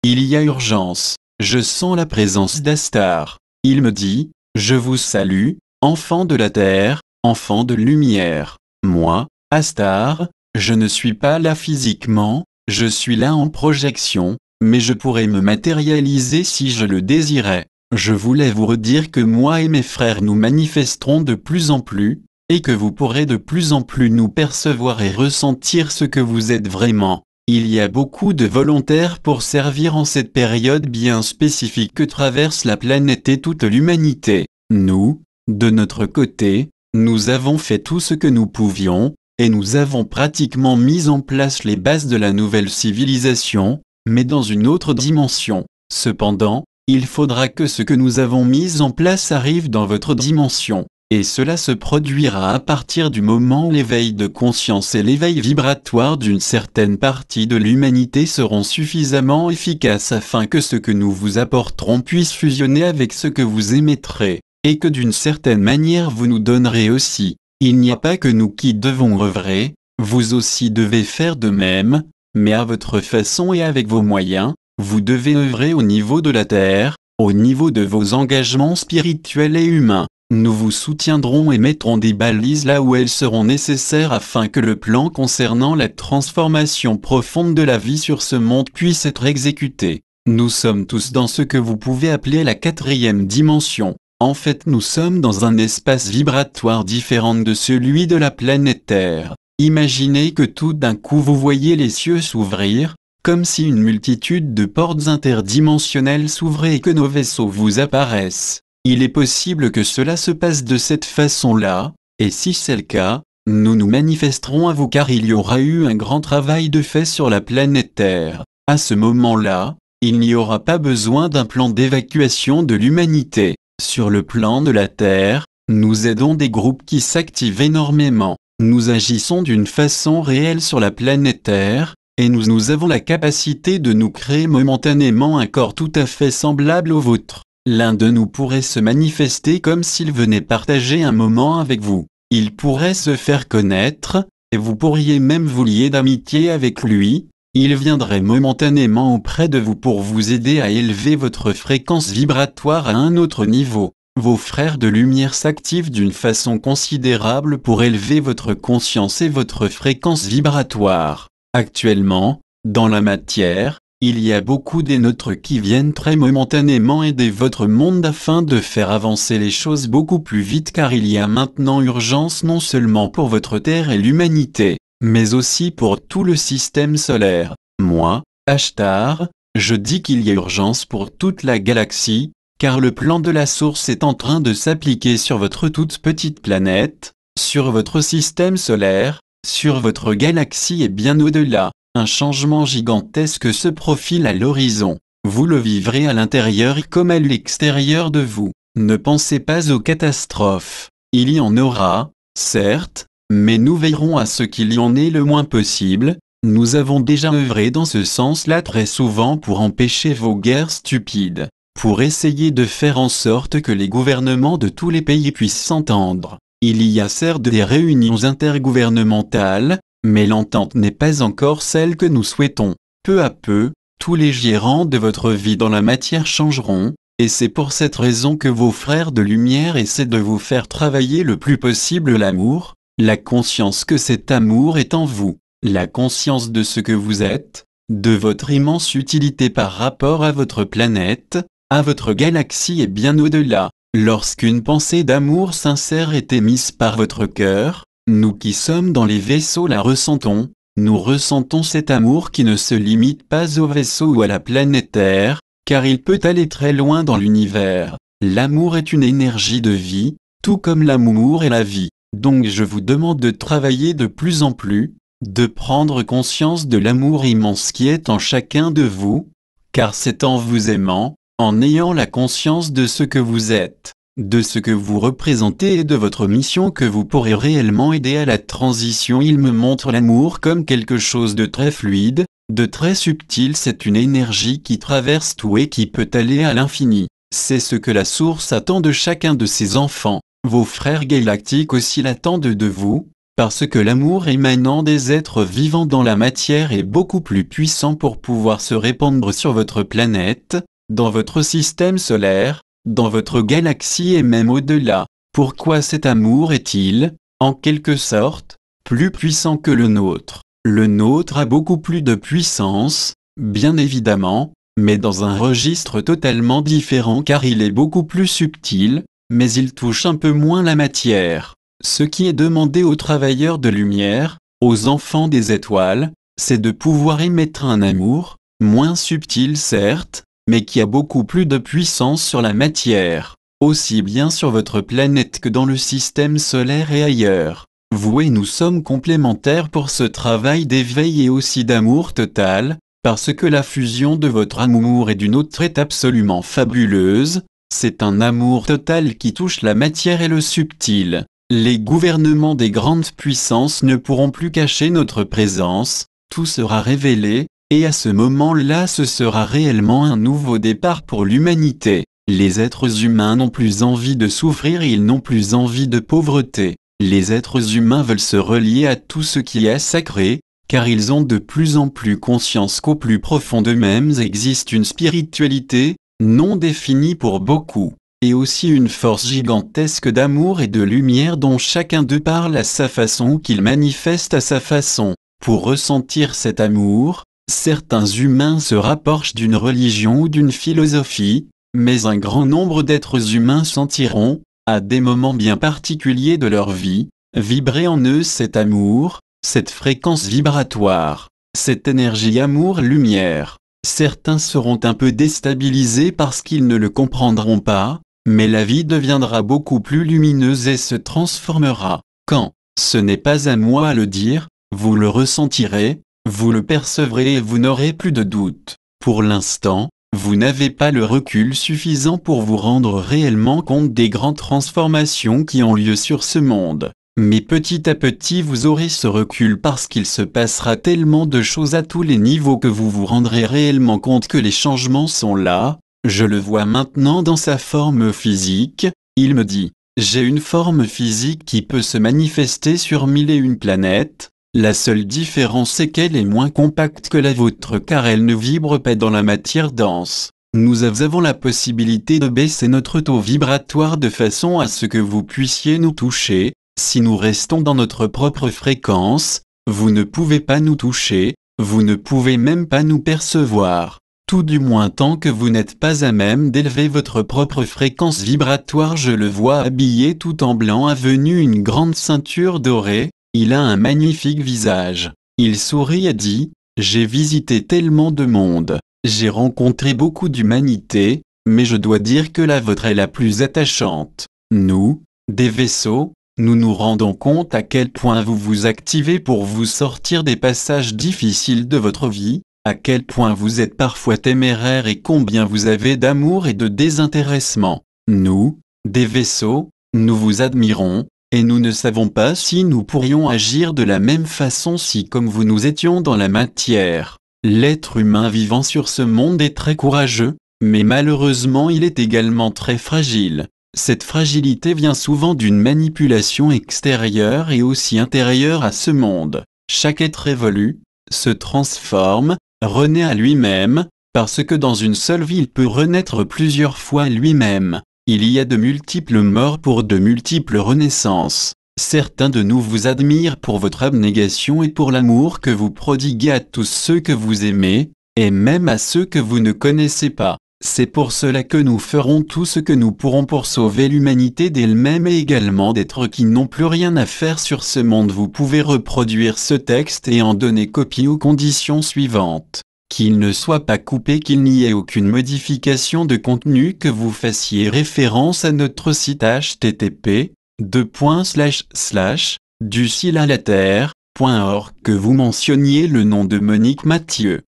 Il y a urgence. Je sens la présence d'Astar. Il me dit, je vous salue, enfants de la terre, enfants de lumière. Moi, Astar, je ne suis pas là physiquement, je suis là en projection, mais je pourrais me matérialiser si je le désirais. Je voulais vous redire que moi et mes frères nous manifesterons de plus en plus, et que vous pourrez de plus en plus nous percevoir et ressentir ce que vous êtes vraiment. Il y a beaucoup de volontaires pour servir en cette période bien spécifique que traverse la planète et toute l'humanité. Nous, de notre côté, nous avons fait tout ce que nous pouvions, et nous avons pratiquement mis en place les bases de la nouvelle civilisation, mais dans une autre dimension. Cependant, il faudra que ce que nous avons mis en place arrive dans votre dimension. Et cela se produira à partir du moment où l'éveil de conscience et l'éveil vibratoire d'une certaine partie de l'humanité seront suffisamment efficaces afin que ce que nous vous apporterons puisse fusionner avec ce que vous émettrez, et que d'une certaine manière vous nous donnerez aussi. Il n'y a pas que nous qui devons œuvrer, vous aussi devez faire de même, mais à votre façon et avec vos moyens, vous devez œuvrer au niveau de la terre, au niveau de vos engagements spirituels et humains. Nous vous soutiendrons et mettrons des balises là où elles seront nécessaires afin que le plan concernant la transformation profonde de la vie sur ce monde puisse être exécuté. Nous sommes tous dans ce que vous pouvez appeler la 4e dimension. En fait, nous sommes dans un espace vibratoire différent de celui de la planète Terre. Imaginez que tout d'un coup vous voyez les cieux s'ouvrir, comme si une multitude de portes interdimensionnelles s'ouvraient et que nos vaisseaux vous apparaissent. Il est possible que cela se passe de cette façon-là, et si c'est le cas, nous nous manifesterons à vous car il y aura eu un grand travail de fait sur la planète Terre. À ce moment-là, il n'y aura pas besoin d'un plan d'évacuation de l'humanité. Sur le plan de la Terre, nous aidons des groupes qui s'activent énormément. Nous agissons d'une façon réelle sur la planète Terre, et nous avons la capacité de nous créer momentanément un corps tout à fait semblable au vôtre. L'un de nous pourrait se manifester comme s'il venait partager un moment avec vous. Il pourrait se faire connaître, et vous pourriez même vous lier d'amitié avec lui. Il viendrait momentanément auprès de vous pour vous aider à élever votre fréquence vibratoire à un autre niveau. Vos frères de lumière s'activent d'une façon considérable pour élever votre conscience et votre fréquence vibratoire. Actuellement, dans la matière, il y a beaucoup des nôtres qui viennent très momentanément aider votre monde afin de faire avancer les choses beaucoup plus vite car il y a maintenant urgence non seulement pour votre Terre et l'humanité, mais aussi pour tout le système solaire. Moi, Ashtar, je dis qu'il y a urgence pour toute la galaxie, car le plan de la source est en train de s'appliquer sur votre toute petite planète, sur votre système solaire, sur votre galaxie et bien au-delà. Un changement gigantesque se profile à l'horizon. Vous le vivrez à l'intérieur comme à l'extérieur de vous. Ne pensez pas aux catastrophes. Il y en aura, certes, mais nous veillerons à ce qu'il y en ait le moins possible. Nous avons déjà œuvré dans ce sens-là très souvent pour empêcher vos guerres stupides, pour essayer de faire en sorte que les gouvernements de tous les pays puissent s'entendre. Il y a certes des réunions intergouvernementales, mais l'entente n'est pas encore celle que nous souhaitons. Peu à peu, tous les gérants de votre vie dans la matière changeront, et c'est pour cette raison que vos frères de lumière essaient de vous faire travailler le plus possible l'amour, la conscience que cet amour est en vous, la conscience de ce que vous êtes, de votre immense utilité par rapport à votre planète, à votre galaxie et bien au-delà. Lorsqu'une pensée d'amour sincère est émise par votre cœur, nous qui sommes dans les vaisseaux la ressentons, nous ressentons cet amour qui ne se limite pas au vaisseau ou à la planète Terre, car il peut aller très loin dans l'univers. L'amour est une énergie de vie, tout comme l'amour est la vie. Donc je vous demande de travailler de plus en plus, de prendre conscience de l'amour immense qui est en chacun de vous, car c'est en vous aimant, en ayant la conscience de ce que vous êtes, de ce que vous représentez et de votre mission que vous pourrez réellement aider à la transition. Il me montre l'amour comme quelque chose de très fluide, de très subtil. C'est une énergie qui traverse tout et qui peut aller à l'infini. C'est ce que la source attend de chacun de ses enfants. Vos frères galactiques aussi l'attendent de vous, parce que l'amour émanant des êtres vivants dans la matière est beaucoup plus puissant pour pouvoir se répandre sur votre planète, dans votre système solaire, dans votre galaxie et même au-delà. Pourquoi cet amour est-il, en quelque sorte, plus puissant que le nôtre? Le nôtre a beaucoup plus de puissance, bien évidemment, mais dans un registre totalement différent car il est beaucoup plus subtil, mais il touche un peu moins la matière. Ce qui est demandé aux travailleurs de lumière, aux enfants des étoiles, c'est de pouvoir émettre un amour, moins subtil certes, mais qui a beaucoup plus de puissance sur la matière, aussi bien sur votre planète que dans le système solaire et ailleurs. Vous et nous sommes complémentaires pour ce travail d'éveil et aussi d'amour total, parce que la fusion de votre amour et d'une autre est absolument fabuleuse, c'est un amour total qui touche la matière et le subtil. Les gouvernements des grandes puissances ne pourront plus cacher notre présence, tout sera révélé, et à ce moment-là ce sera réellement un nouveau départ pour l'humanité. Les êtres humains n'ont plus envie de souffrir et ils n'ont plus envie de pauvreté. Les êtres humains veulent se relier à tout ce qui est sacré, car ils ont de plus en plus conscience qu'au plus profond d'eux-mêmes existe une spiritualité, non définie pour beaucoup, et aussi une force gigantesque d'amour et de lumière dont chacun d'eux parle à sa façon qu'il manifeste à sa façon. Pour ressentir cet amour, certains humains se rapprochent d'une religion ou d'une philosophie, mais un grand nombre d'êtres humains sentiront, à des moments bien particuliers de leur vie, vibrer en eux cet amour, cette fréquence vibratoire, cette énergie amour-lumière. Certains seront un peu déstabilisés parce qu'ils ne le comprendront pas, mais la vie deviendra beaucoup plus lumineuse et se transformera. Quand, ce n'est pas à moi à le dire, vous le ressentirez, vous le percevrez et vous n'aurez plus de doute. Pour l'instant, vous n'avez pas le recul suffisant pour vous rendre réellement compte des grandes transformations qui ont lieu sur ce monde. Mais petit à petit vous aurez ce recul parce qu'il se passera tellement de choses à tous les niveaux que vous vous rendrez réellement compte que les changements sont là. Je le vois maintenant dans sa forme physique, il me dit, j'ai une forme physique qui peut se manifester sur 1001 planètes, la seule différence est qu'elle est moins compacte que la vôtre car elle ne vibre pas dans la matière dense. Nous avons la possibilité de baisser notre taux vibratoire de façon à ce que vous puissiez nous toucher. Si nous restons dans notre propre fréquence, vous ne pouvez pas nous toucher, vous ne pouvez même pas nous percevoir. Tout du moins tant que vous n'êtes pas à même d'élever votre propre fréquence vibratoire. Je le vois habillé tout en blanc avenu une grande ceinture dorée, il a un magnifique visage. Il sourit et dit, j'ai visité tellement de monde, j'ai rencontré beaucoup d'humanité, mais je dois dire que la vôtre est la plus attachante. Nous, des vaisseaux, nous nous rendons compte à quel point vous vous activez pour vous sortir des passages difficiles de votre vie, à quel point vous êtes parfois téméraire et combien vous avez d'amour et de désintéressement. Nous, des vaisseaux, nous vous admirons, et nous ne savons pas si nous pourrions agir de la même façon si comme vous nous étions dans la matière. L'être humain vivant sur ce monde est très courageux, mais malheureusement il est également très fragile. Cette fragilité vient souvent d'une manipulation extérieure et aussi intérieure à ce monde. Chaque être évolue, se transforme, renaît à lui-même, parce que dans une seule vie il peut renaître plusieurs fois lui-même. Il y a de multiples morts pour de multiples renaissances. Certains de nous vous admirent pour votre abnégation et pour l'amour que vous prodiguez à tous ceux que vous aimez, et même à ceux que vous ne connaissez pas. C'est pour cela que nous ferons tout ce que nous pourrons pour sauver l'humanité d'elle-même et également d'êtres qui n'ont plus rien à faire sur ce monde. Vous pouvez reproduire ce texte et en donner copie aux conditions suivantes. Qu'il ne soit pas coupé, qu'il n'y ait aucune modification de contenu, que vous fassiez référence à notre site http://duciel-à-la-terre.org, que vous mentionniez le nom de Monique Mathieu.